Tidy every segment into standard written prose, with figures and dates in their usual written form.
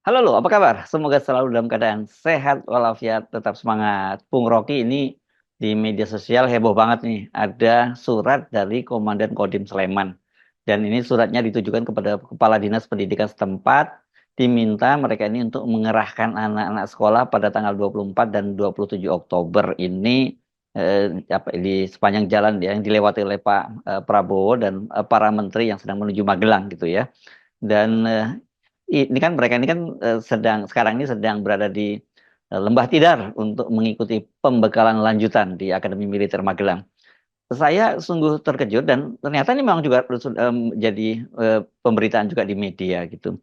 Halo lo, apa kabar? Semoga selalu dalam keadaan sehat walafiat, tetap semangat. Bung Rocky ini di media sosial heboh banget nih. Ada surat dari Komandan Kodim Sleman. Dan ini suratnya ditujukan kepada Kepala Dinas Pendidikan setempat. Diminta mereka ini untuk mengerahkan anak-anak sekolah pada tanggal 24 dan 27 Oktober ini di sepanjang jalan ya, yang dilewati oleh Pak Prabowo dan para menteri yang sedang menuju Magelang gitu ya. Dan ini kan mereka ini kan sekarang ini sedang berada di Lembah Tidar untuk mengikuti pembekalan lanjutan di Akademi Militer Magelang. Saya sungguh terkejut dan ternyata ini memang juga jadi pemberitaan juga di media gitu.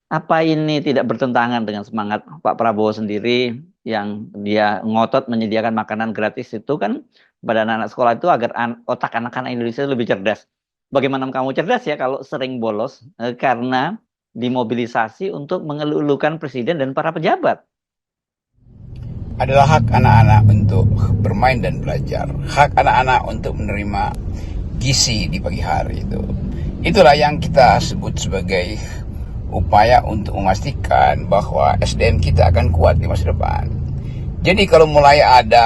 Apa ini tidak bertentangan dengan semangat Pak Prabowo sendiri yang dia ngotot menyediakan makanan gratis itu kan pada anak-anak sekolah itu agar otak anak-anak Indonesia lebih cerdas. Bagaimana kamu cerdas ya kalau sering bolos karena dimobilisasi untuk mengeluh-elukan presiden dan para pejabat? Adalah hak anak-anak untuk bermain dan belajar. Hak anak-anak untuk menerima gizi di pagi hari itu. Itulah yang kita sebut sebagai upaya untuk memastikan bahwa SDM kita akan kuat di masa depan. Jadi kalau mulai ada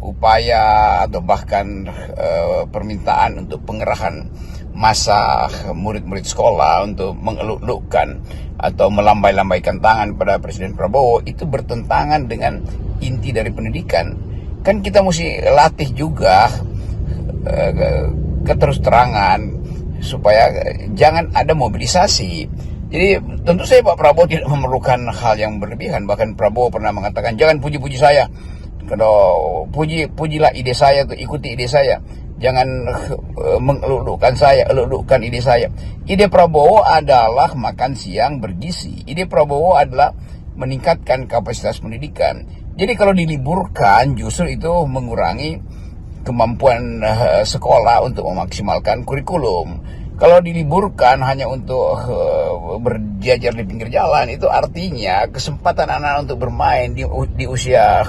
upaya atau bahkan permintaan untuk pengerahan masa murid-murid sekolah untuk mengeluk-elukkan atau melambai-lambaikan tangan pada Presiden Prabowo, itu bertentangan dengan inti dari pendidikan. Kan kita mesti latih juga keterus terangan supaya jangan ada mobilisasi. Jadi tentu saya Pak Prabowo tidak memerlukan hal yang berlebihan. Bahkan Prabowo pernah mengatakan, jangan puji-puji saya. Kalau pujilah ide saya, tuh ikuti ide saya. Jangan mengeluk-elukkan saya, eluk-elukkan ide saya. Ide Prabowo adalah makan siang bergizi. Ide Prabowo adalah meningkatkan kapasitas pendidikan. Jadi kalau diliburkan justru itu mengurangi kemampuan sekolah untuk memaksimalkan kurikulum. Kalau diliburkan hanya untuk berjajar di pinggir jalan, itu artinya kesempatan anak-anak untuk bermain di usia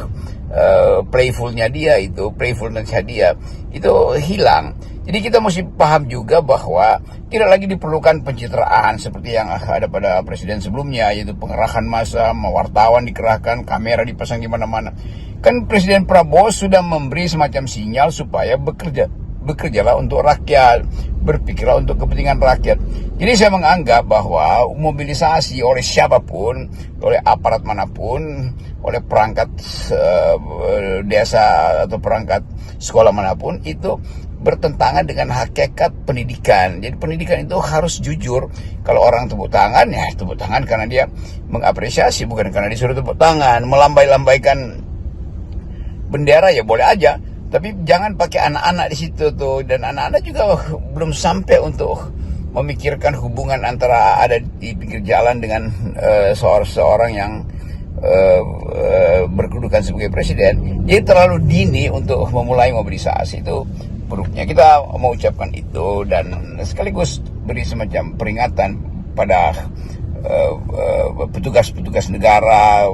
playfulnya dia, itu playfulnessnya dia itu hilang. Jadi kita mesti paham juga bahwa tidak lagi diperlukan pencitraan seperti yang ada pada presiden sebelumnya, yaitu pengerahan massa, wartawan dikerahkan, kamera dipasang di mana-mana. Kan Presiden Prabowo sudah memberi semacam sinyal supaya bekerjalah untuk rakyat, berpikirlah untuk kepentingan rakyat. Jadi saya menganggap bahwa mobilisasi oleh siapapun, oleh aparat manapun, oleh perangkat desa atau perangkat sekolah manapun, itu bertentangan dengan hakikat pendidikan. Jadi pendidikan itu harus jujur. Kalau orang tepuk tangan, ya tepuk tangan karena dia mengapresiasi, bukan karena disuruh tepuk tangan. Melambai-lambaikan bendera ya boleh aja, tapi jangan pakai anak-anak di situ tuh. Dan anak-anak juga belum sampai untuk memikirkan hubungan antara ada di pinggir jalan dengan seorang yang berkedudukan sebagai presiden. Jadi terlalu dini untuk memulai mobilisasi, itu buruknya. Kita mengucapkan itu dan sekaligus beri semacam peringatan pada petugas-petugas negara,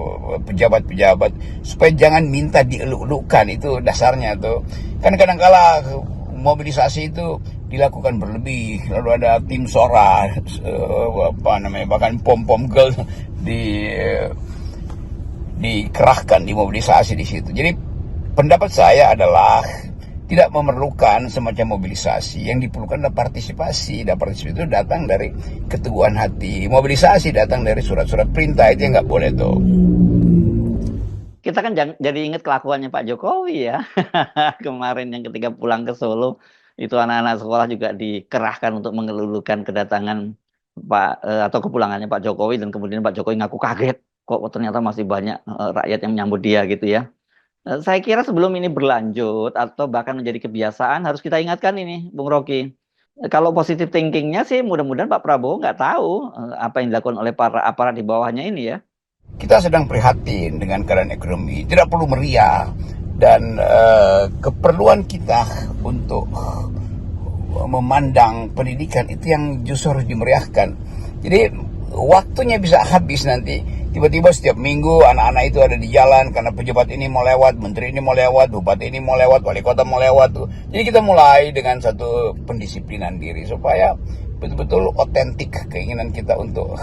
pejabat-pejabat, supaya jangan minta dieluk-elukkan. Itu dasarnya tuh. Kan kadang-kala mobilisasi itu dilakukan berlebih, lalu ada tim sora, bahkan pom-pom girl dikerahkan, dimobilisasi di situ. Jadi pendapat saya adalah tidak memerlukan semacam mobilisasi. Yang diperlukan adalah partisipasi. Dan partisipasi itu datang dari keteguhan hati. Mobilisasi datang dari surat-surat perintah. Itu yang nggak boleh tuh. Kita kan jadi ingat kelakuannya Pak Jokowi ya. Kemarin yang ketika pulang ke Solo, itu anak-anak sekolah juga dikerahkan untuk mengelulukan kedatangan atau kepulangannya Pak Jokowi, dan kemudian Pak Jokowi ngaku kaget kok ternyata masih banyak rakyat yang menyambut dia gitu ya. Saya kira sebelum ini berlanjut atau bahkan menjadi kebiasaan, harus kita ingatkan ini, Bung Rocky. Kalau positive thinkingnya sih, mudah-mudahan Pak Prabowo nggak tahu apa yang dilakukan oleh para aparat di bawahnya ini ya. Kita sedang prihatin dengan keadaan ekonomi. Tidak perlu meriah. Dan keperluan kita untuk memandang pendidikan itu yang justru harus dimeriahkan. Jadi waktunya bisa habis nanti. Tiba-tiba setiap minggu anak-anak itu ada di jalan karena pejabat ini mau lewat, menteri ini mau lewat, bupati ini mau lewat, wali kota mau lewat tuh. Jadi kita mulai dengan satu pendisiplinan diri supaya betul-betul otentik keinginan kita untuk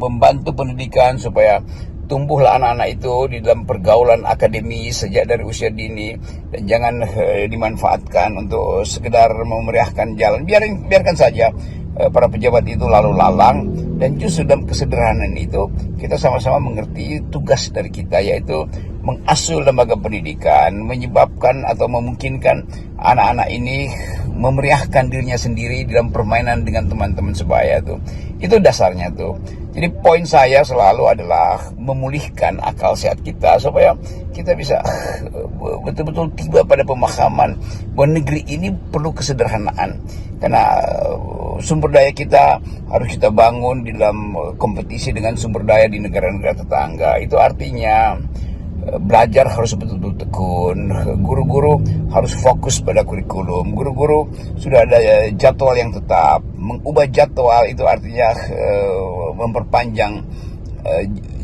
membantu pendidikan supaya tumbuhlah anak-anak itu di dalam pergaulan akademis sejak dari usia dini, dan jangan dimanfaatkan untuk sekedar memeriahkan jalan. Biarkan saja para pejabat itu lalu lalang, dan justru dalam kesederhanaan itu kita sama-sama mengerti tugas dari kita, yaitu mengasuh lembaga pendidikan, menyebabkan atau memungkinkan anak-anak ini memeriahkan dirinya sendiri dalam permainan dengan teman-teman sebaya tuh. Itu dasarnya tuh. Jadi poin saya selalu adalah memulihkan akal sehat kita supaya kita bisa betul-betul tiba pada pemahaman bahwa negeri ini perlu kesederhanaan. Karena sumber daya kita harus kita bangun di dalam kompetisi dengan sumber daya di negara-negara tetangga. Itu artinya belajar harus betul-betul tekun, guru-guru harus fokus pada kurikulum, guru-guru sudah ada jadwal yang tetap. Mengubah jadwal itu artinya memperpanjang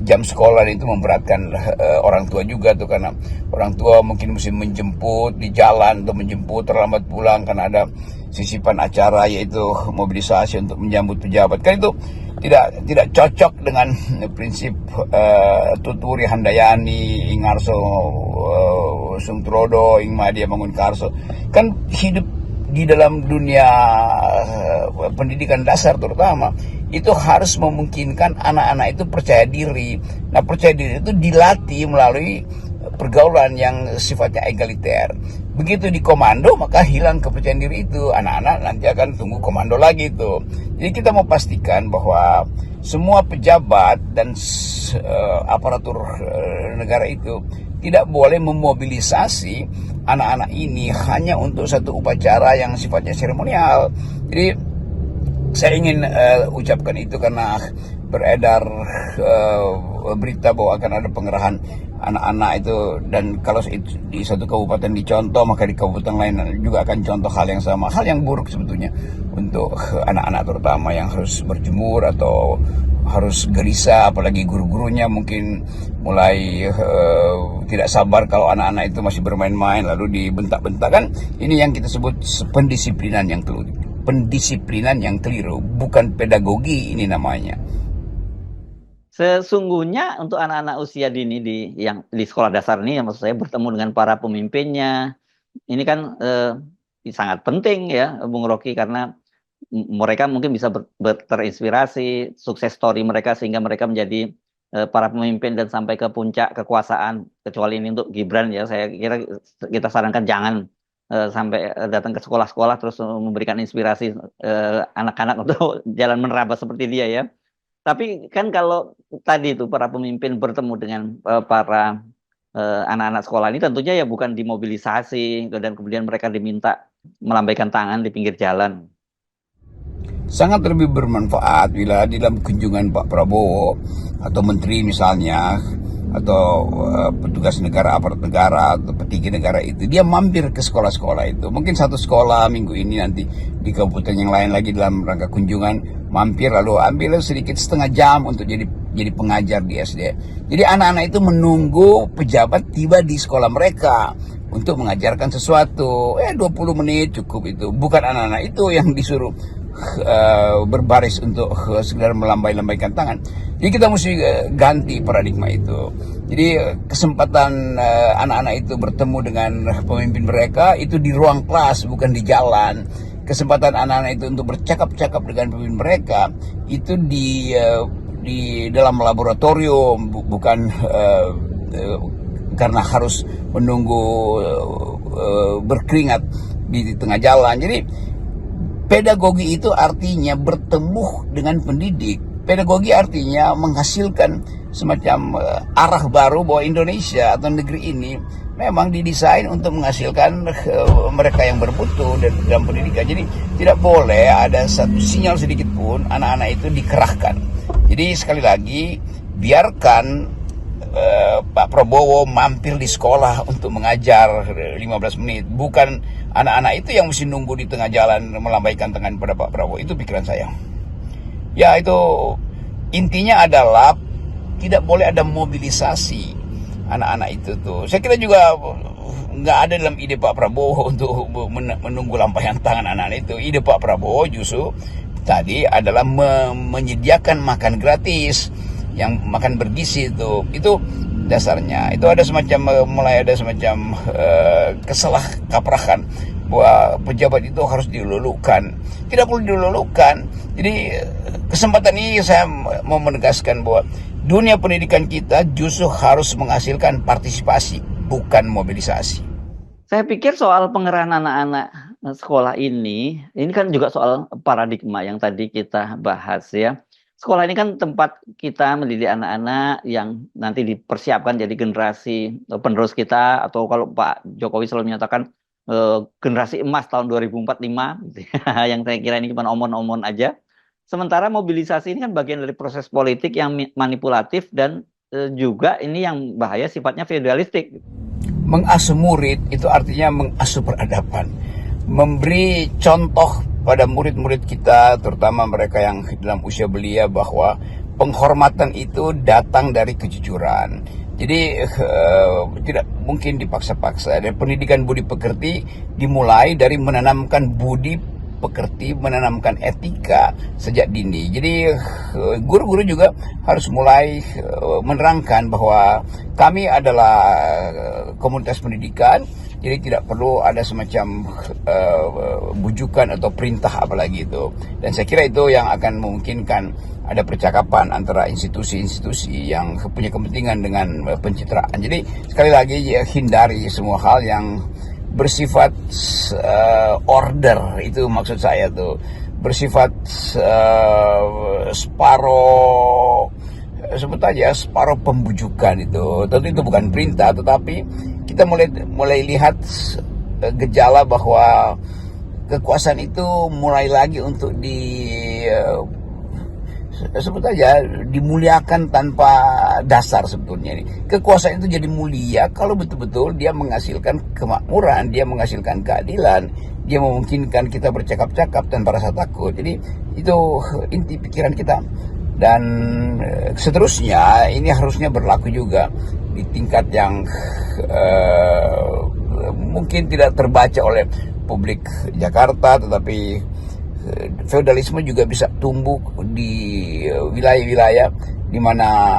jam sekolah, itu memberatkan orang tua juga tuh, karena orang tua mungkin mesti menjemput di jalan atau menjemput terlambat pulang karena ada sisipan acara yaitu mobilisasi untuk menyambut pejabat. Kan itu tidak cocok dengan prinsip Tuturi Handayani, Ingarso Sungtrodo, Ingmadia Mangunkarso. Kan hidup di dalam dunia pendidikan dasar terutama itu harus memungkinkan anak-anak itu percaya diri. Nah, percaya diri itu dilatih melalui pergaulan yang sifatnya egaliter. Begitu di komando maka hilang kepercayaan diri itu, anak-anak nanti akan tunggu komando lagi itu. Jadi kita mau pastikan bahwa semua pejabat dan aparatur negara itu tidak boleh memobilisasi anak-anak ini hanya untuk satu upacara yang sifatnya seremonial. Jadi saya ingin ucapkan itu karena beredar berita bahwa akan ada pengerahan anak-anak itu, dan kalau di satu kabupaten dicontoh maka di kabupaten lain juga akan contoh hal yang sama, hal yang buruk sebetulnya untuk anak-anak terutama yang harus berjemur atau harus gelisah, apalagi guru-gurunya mungkin mulai tidak sabar kalau anak-anak itu masih bermain-main lalu dibentak-bentak. Kan ini yang kita sebut pendisiplinan yang keliru. Pendisiplinan yang keliru, bukan pedagogi ini namanya. Sesungguhnya untuk anak-anak usia dini di sekolah dasar ini, maksud saya bertemu dengan para pemimpinnya, ini kan sangat penting ya, Bung Rocky, karena mereka mungkin bisa terinspirasi sukses story mereka sehingga mereka menjadi para pemimpin dan sampai ke puncak kekuasaan. Kecuali ini untuk Gibran ya, saya kira kita sarankan jangan sampai datang ke sekolah-sekolah terus memberikan inspirasi anak-anak untuk jalan menerabas seperti dia ya. Tapi kan kalau tadi itu para pemimpin bertemu dengan para anak-anak sekolah ini tentunya ya bukan dimobilisasi dan kemudian mereka diminta melambaikan tangan di pinggir jalan. Sangat lebih bermanfaat bila di dalam kunjungan Pak Prabowo atau menteri misalnya atau petugas negara, aparat negara atau petinggi negara itu dia mampir ke sekolah-sekolah itu. Mungkin satu sekolah minggu ini, nanti di kabupaten yang lain lagi dalam rangka kunjungan mampir lalu ambil sedikit setengah jam untuk jadi pengajar di SD. Jadi anak-anak itu menunggu pejabat tiba di sekolah mereka untuk mengajarkan sesuatu. 20 menit cukup itu. Bukan anak-anak itu yang disuruh berbaris untuk sekedar melambai-lambaikan tangan. Jadi kita mesti ganti paradigma itu. Jadi kesempatan anak-anak itu bertemu dengan pemimpin mereka itu di ruang kelas, bukan di jalan. Kesempatan anak-anak itu untuk bercakap-cakap dengan pemimpin mereka itu di dalam laboratorium, bukan karena harus menunggu berkeringat di tengah jalan. Jadi pedagogi itu artinya bertemu dengan pendidik. Pedagogi artinya menghasilkan semacam arah baru bahwa Indonesia atau negeri ini memang didesain untuk menghasilkan mereka yang bermutu dalam pendidikan. Jadi tidak boleh ada satu sinyal sedikit pun anak-anak itu dikerahkan. Jadi sekali lagi biarkan Pak Prabowo mampir di sekolah untuk mengajar 15 menit. Bukan anak-anak itu yang mesti nunggu di tengah jalan melambaikan tangan pada Pak Prabowo. Itu pikiran saya. Ya, itu intinya adalah tidak boleh ada mobilisasi anak-anak itu tuh. Saya kira juga nggak ada dalam ide Pak Prabowo untuk menunggu lampayan tangan anak-anak itu. Ide Pak Prabowo justru tadi adalah menyediakan makan gratis, yang makan bergizi itu dasarnya. Itu ada semacam mulai ada semacam kesalah kaprahan bahwa pejabat itu harus dilulukan. Tidak perlu dilulukan. Jadi kesempatan ini saya mau menegaskan bahwa dunia pendidikan kita justru harus menghasilkan partisipasi, bukan mobilisasi. Saya pikir soal pengerahan anak-anak sekolah ini kan juga soal paradigma yang tadi kita bahas ya. Sekolah ini kan tempat kita mendidik anak-anak yang nanti dipersiapkan jadi generasi penerus kita, atau kalau Pak Jokowi selalu menyatakan generasi emas tahun 2045 gitu ya. Yang saya kira ini cuma omon-omon aja. Sementara mobilisasi ini kan bagian dari proses politik yang manipulatif dan juga ini yang bahaya sifatnya feudalistik. Mengasuh murid itu artinya mengasuh peradaban. Memberi contoh pada murid-murid kita, terutama mereka yang dalam usia belia, bahwa penghormatan itu datang dari kejujuran. Jadi tidak mungkin dipaksa-paksa. Dan pendidikan budi pekerti dimulai dari menanamkan budi pekerti, menanamkan etika sejak dini. Jadi guru-guru juga harus mulai menerangkan bahwa kami adalah komunitas pendidikan, jadi tidak perlu ada semacam bujukan atau perintah apalagi itu. Dan saya kira itu yang akan memungkinkan ada percakapan antara institusi-institusi yang punya kepentingan dengan pencitraan. Jadi sekali lagi hindari semua hal yang bersifat order, itu maksud saya tuh, bersifat separuh, sebut aja separuh pembujukan itu. Tentu itu bukan perintah, tetapi kita mulai lihat gejala bahwa kekuasaan itu mulai lagi untuk sebut aja dimuliakan tanpa dasar. Sebetulnya ini kekuasaan itu jadi mulia kalau betul-betul dia menghasilkan kemakmuran, dia menghasilkan keadilan, dia memungkinkan kita bercakap-cakap tanpa rasa takut. Jadi itu inti pikiran kita. Dan seterusnya ini harusnya berlaku juga di tingkat yang mungkin tidak terbaca oleh publik Jakarta, tetapi feodalisme juga bisa tumbuh di wilayah-wilayah di mana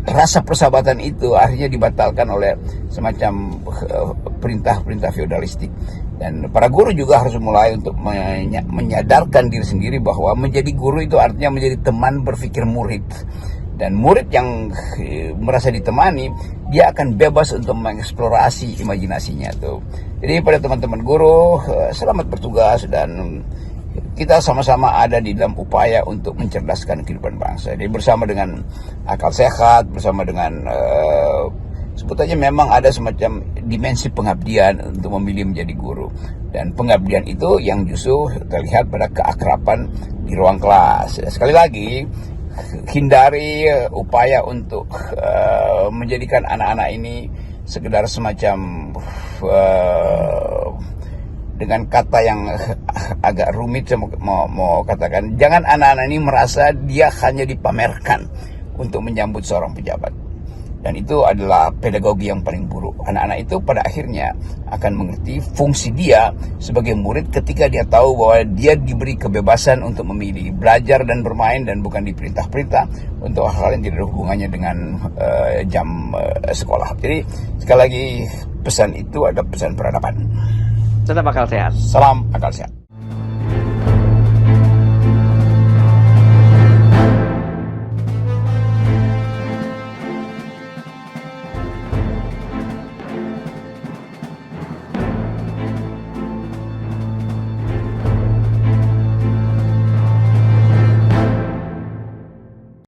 rasa persahabatan itu akhirnya dibatalkan oleh semacam perintah-perintah feodalistik. Dan para guru juga harus mulai untuk menyadarkan diri sendiri bahwa menjadi guru itu artinya menjadi teman berpikir murid. Dan murid yang merasa ditemani, dia akan bebas untuk mengeksplorasi imajinasinya tuh. Jadi pada teman-teman guru, selamat bertugas, dan kita sama-sama ada di dalam upaya untuk mencerdaskan kehidupan bangsa. Jadi bersama dengan akal sehat, bersama dengan sebut aja memang ada semacam dimensi pengabdian untuk memilih menjadi guru. Dan pengabdian itu yang justru terlihat pada keakraban di ruang kelas. Sekali lagi, hindari upaya untuk menjadikan anak-anak ini sekedar semacam dengan kata yang agak rumit, saya mau katakan, jangan anak-anak ini merasa dia hanya dipamerkan untuk menyambut seorang pejabat. Dan itu adalah pedagogi yang paling buruk. Anak-anak itu pada akhirnya akan mengerti fungsi dia sebagai murid ketika dia tahu bahwa dia diberi kebebasan untuk memilih, belajar dan bermain, dan bukan diperintah-perintah untuk hal-hal yang tidak ada hubungannya dengan jam sekolah. Jadi sekali lagi, pesan itu ada pesan peradaban. Tetap akal sehat. Salam akal sehat.